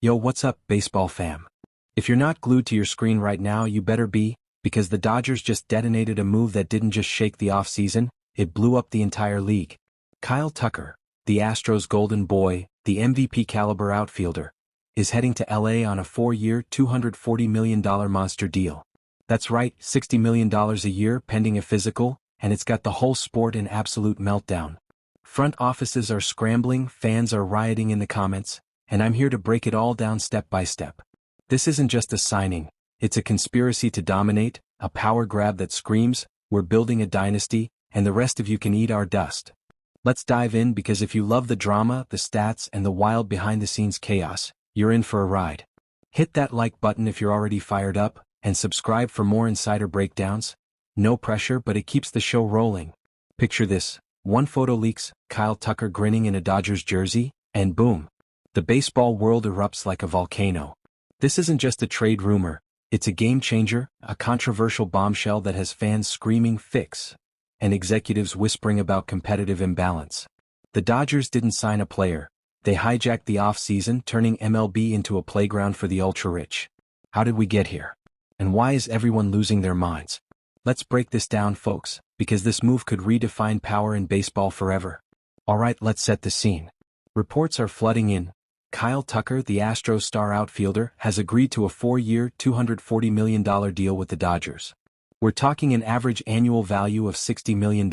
Yo, what's up, baseball fam? If you're not glued to your screen right now, you better be, because the Dodgers just detonated a move that didn't just shake the offseason, it blew up the entire league. Kyle Tucker, the Astros' golden boy, the MVP caliber outfielder, is heading to LA on a 4-year, $240 million monster deal. That's right, $60 million a year pending a physical, and it's got the whole sport in absolute meltdown. Front offices are scrambling, fans are rioting in the comments, and I'm here to break it all down step by step. This isn't just a signing, it's a conspiracy to dominate, a power grab that screams, we're building a dynasty, and the rest of you can eat our dust. Let's dive in, because if you love the drama, the stats, and the wild behind-the-scenes chaos, you're in for a ride. Hit that like button if you're already fired up, and subscribe for more insider breakdowns. No pressure, but it keeps the show rolling. Picture this, one photo leaks, Kyle Tucker grinning in a Dodgers jersey, and boom. The baseball world erupts like a volcano. This isn't just a trade rumor, it's a game-changer, a controversial bombshell that has fans screaming fix, and executives whispering about competitive imbalance. The Dodgers didn't sign a player, they hijacked the offseason, turning MLB into a playground for the ultra-rich. How did we get here? And why is everyone losing their minds? Let's break this down, folks, because this move could redefine power in baseball forever. Alright, let's set the scene. Reports are flooding in. Kyle Tucker, the Astros star outfielder, has agreed to a 4-year, $240 million deal with the Dodgers. We're talking an average annual value of $60 million,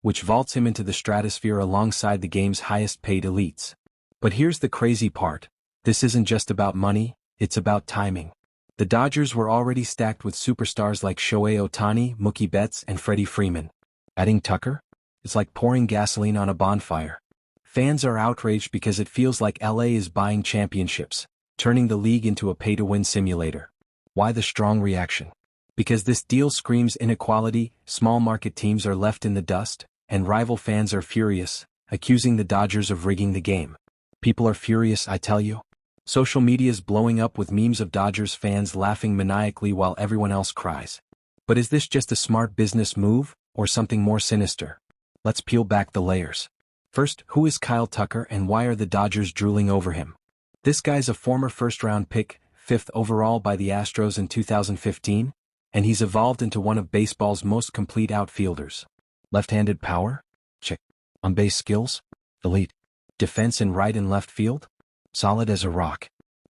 which vaults him into the stratosphere alongside the game's highest-paid elites. But here's the crazy part. This isn't just about money, it's about timing. The Dodgers were already stacked with superstars like Shohei Ohtani, Mookie Betts, and Freddie Freeman. Adding Tucker? It's like pouring gasoline on a bonfire. Fans are outraged because it feels like LA is buying championships, turning the league into a pay-to-win simulator. Why the strong reaction? Because this deal screams inequality, small market teams are left in the dust, and rival fans are furious, accusing the Dodgers of rigging the game. People are furious, I tell you. Social media's blowing up with memes of Dodgers fans laughing maniacally while everyone else cries. But is this just a smart business move, or something more sinister? Let's peel back the layers. First, who is Kyle Tucker and why are the Dodgers drooling over him? This guy's a former first-round pick, 5th overall by the Astros in 2015, and he's evolved into one of baseball's most complete outfielders. Left-handed power? Check. On-base skills? Elite. Defense in right and left field? Solid as a rock.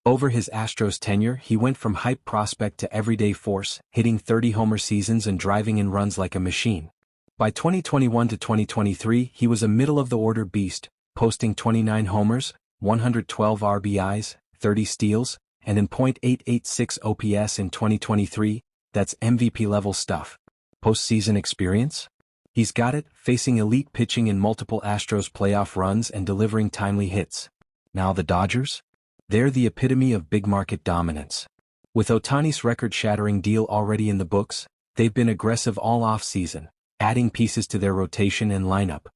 Over his Astros tenure, he went from hype prospect to everyday force, hitting 30-homer seasons and driving in runs like a machine. By 2021 to 2023, he was a middle-of-the-order beast, posting 29 homers, 112 RBIs, 30 steals, and an .886 OPS in 2023, that's MVP-level stuff. Postseason experience? He's got it, facing elite pitching in multiple Astros playoff runs and delivering timely hits. Now the Dodgers? They're the epitome of big-market dominance. With Ohtani's record-shattering deal already in the books, they've been aggressive all off-season, adding pieces to their rotation and lineup.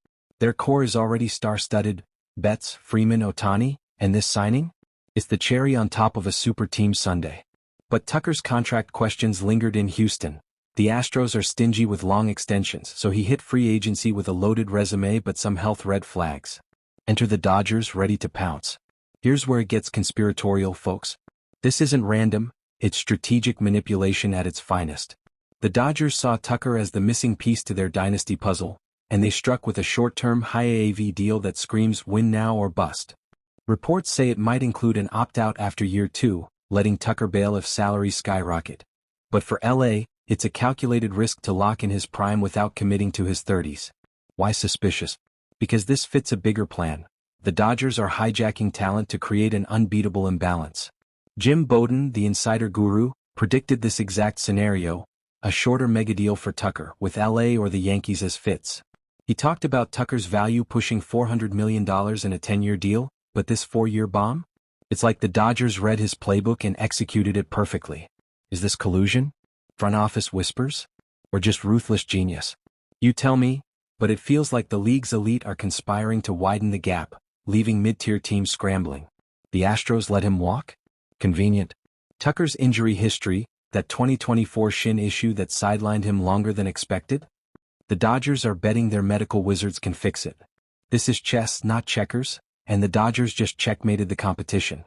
Their core is already star-studded: Betts, Freeman, Ohtani, and this signing? It's the cherry on top of a super team sundae. But Tucker's contract questions lingered in Houston. The Astros are stingy with long extensions, so he hit free agency with a loaded resume but some health red flags. Enter the Dodgers ready to pounce. Here's where it gets conspiratorial, folks. This isn't random, it's strategic manipulation at its finest. The Dodgers saw Tucker as the missing piece to their dynasty puzzle, and they struck with a short-term high AAV deal that screams win now or bust. Reports say it might include an opt-out after year 2, letting Tucker bail if salaries skyrocket. But for LA, it's a calculated risk to lock in his prime without committing to his 30s. Why suspicious? Because this fits a bigger plan. The Dodgers are hijacking talent to create an unbeatable imbalance. Jim Bowden, the insider guru, predicted this exact scenario: a shorter megadeal for Tucker, with LA or the Yankees as fits. He talked about Tucker's value pushing $400 million in a 10-year deal, but this 4-year bomb? It's like the Dodgers read his playbook and executed it perfectly. Is this collusion? Front office whispers? Or just ruthless genius? You tell me, but it feels like the league's elite are conspiring to widen the gap, leaving mid-tier teams scrambling. The Astros let him walk? Convenient. Tucker's injury history, that 2024 shin issue that sidelined him longer than expected? The Dodgers are betting their medical wizards can fix it. This is chess, not checkers, and the Dodgers just checkmated the competition.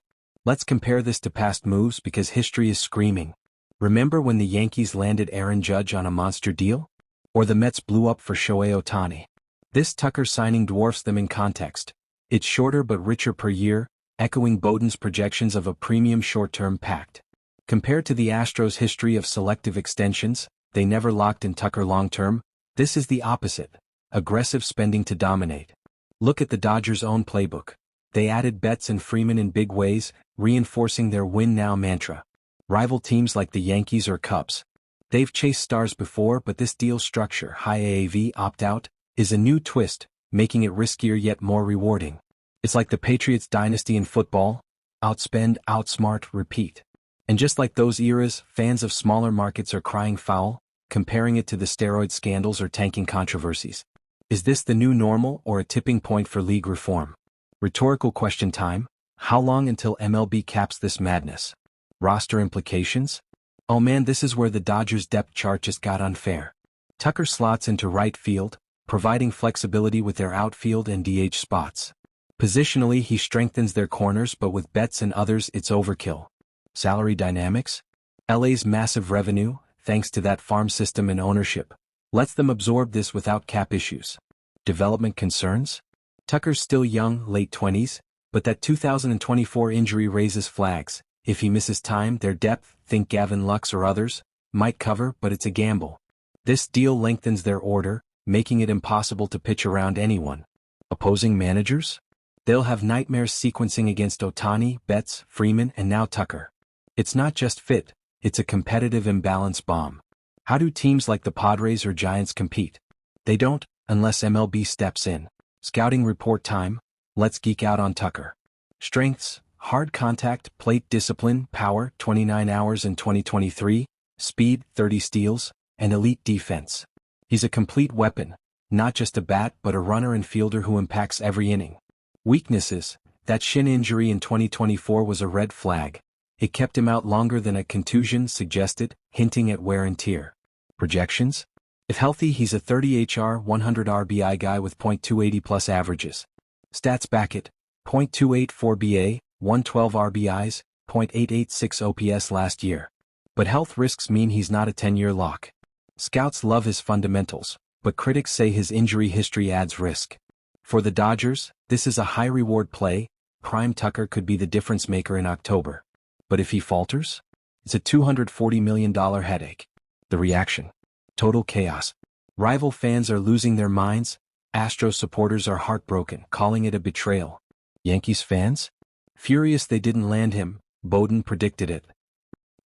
Let's compare this to past moves because history is screaming. Remember when the Yankees landed Aaron Judge on a monster deal? Or the Mets blew up for Shohei Ohtani? This Tucker signing dwarfs them in context. It's shorter but richer per year, echoing Bowden's projections of a premium short-term pact. Compared to the Astros' history of selective extensions, they never locked in Tucker long-term. This is the opposite. Aggressive spending to dominate. Look at the Dodgers' own playbook. They added Betts and Freeman in big ways, reinforcing their win-now mantra. Rival teams like the Yankees or Cubs. They've chased stars before, but this deal structure, high AAV opt-out, is a new twist, making it riskier yet more rewarding. It's like the Patriots dynasty in football: outspend, outsmart, repeat. And just like those eras, fans of smaller markets are crying foul, comparing it to the steroid scandals or tanking controversies. Is this the new normal or a tipping point for league reform? Rhetorical question time: how long until MLB caps this madness? Roster implications? Oh man, this is where the Dodgers' depth chart just got unfair. Tucker slots into right field, providing flexibility with their outfield and DH spots. Positionally, he strengthens their corners, but with Betts and others, it's overkill. Salary dynamics? LA's massive revenue, thanks to that farm system and ownership, lets them absorb this without cap issues. Development concerns? Tucker's still young, late 20s, but that 2024 injury raises flags. If he misses time, their depth, think Gavin Lux or others, might cover, but it's a gamble. This deal lengthens their order, making it impossible to pitch around anyone. Opposing managers? They'll have nightmares sequencing against Ohtani, Betts, Freeman, and now Tucker. It's not just fit, it's a competitive imbalance bomb. How do teams like the Padres or Giants compete? They don't, unless MLB steps in. Scouting report time. Let's geek out on Tucker. Strengths: hard contact, plate discipline, power, 29 hours in 2023, speed, 30 steals, and elite defense. He's a complete weapon, not just a bat but a runner and fielder who impacts every inning. Weaknesses: that shin injury in 2024 was a red flag. It kept him out longer than a contusion suggested, hinting at wear and tear. Projections: if healthy, he's a 30 HR, 100 RBI guy with .280 plus averages. Stats back it: .284 BA, 112 RBIs, .886 OPS last year. But health risks mean he's not a 10-year lock. Scouts love his fundamentals, but critics say his injury history adds risk. For the Dodgers, this is a high-reward play. Prime Tucker could be the difference maker in October. But if he falters? It's a $240 million headache. The reaction: total chaos. Rival fans are losing their minds. Astros supporters are heartbroken, calling it a betrayal. Yankees fans? Furious they didn't land him. Bowden predicted it.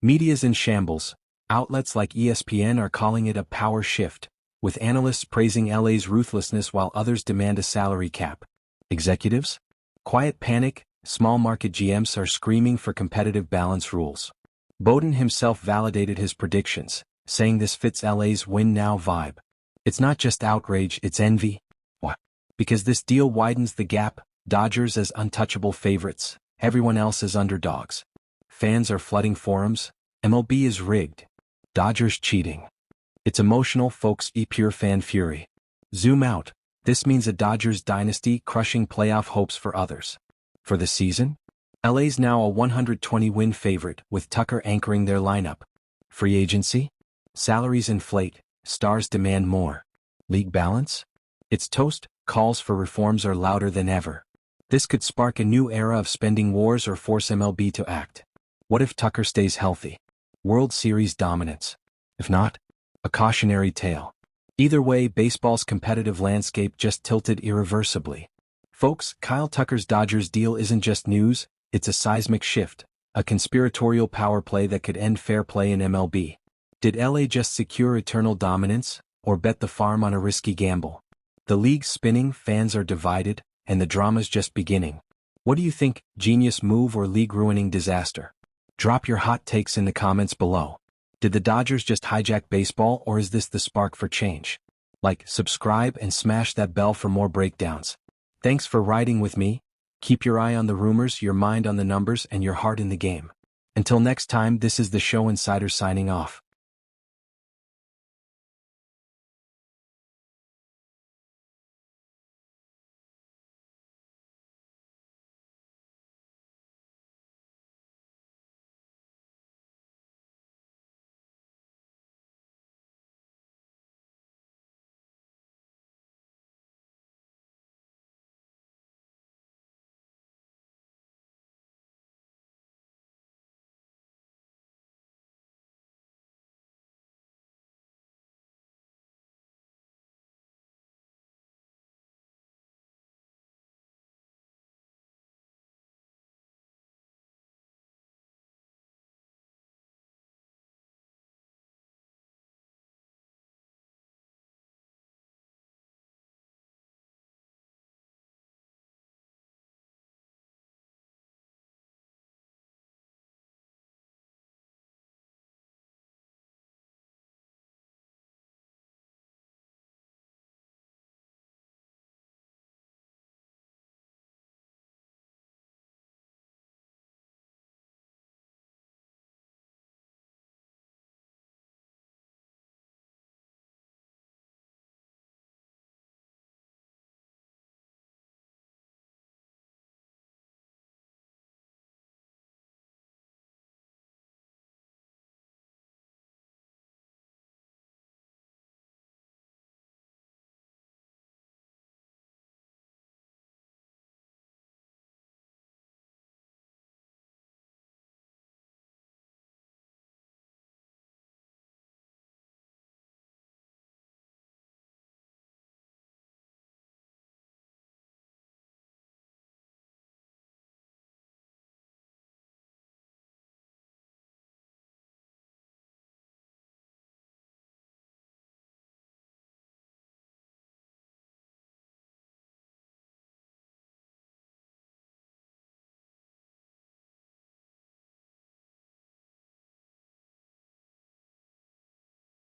Media's in shambles. Outlets like ESPN are calling it a power shift, with analysts praising LA's ruthlessness while others demand a salary cap. Executives? Quiet panic. Small market GMs are screaming for competitive balance rules. Bowden himself validated his predictions, saying this fits LA's win-now vibe. It's not just outrage, it's envy. Why? Because this deal widens the gap, Dodgers as untouchable favorites, everyone else as underdogs. Fans are flooding forums. MLB is rigged. Dodgers cheating. It's emotional, folks. Pure fan fury. Zoom out. This means a Dodgers dynasty crushing playoff hopes for others. For the season? LA's now a 120-win favorite, with Tucker anchoring their lineup. Free agency? Salaries inflate, stars demand more. League balance? It's toast. Calls for reforms are louder than ever. This could spark a new era of spending wars or force MLB to act. What if Tucker stays healthy? World Series dominance. If not, a cautionary tale. Either way, baseball's competitive landscape just tilted irreversibly. Folks, Kyle Tucker's Dodgers deal isn't just news, it's a seismic shift, a conspiratorial power play that could end fair play in MLB. Did LA just secure eternal dominance, or bet the farm on a risky gamble? The league's spinning, fans are divided, and the drama's just beginning. What do you think, genius move or league-ruining disaster? Drop your hot takes in the comments below. Did the Dodgers just hijack baseball, or is this the spark for change? Like, subscribe, and smash that bell for more breakdowns. Thanks for riding with me. Keep your eye on the rumors, your mind on the numbers, and your heart in the game. Until next time, this is the Show Insider signing off.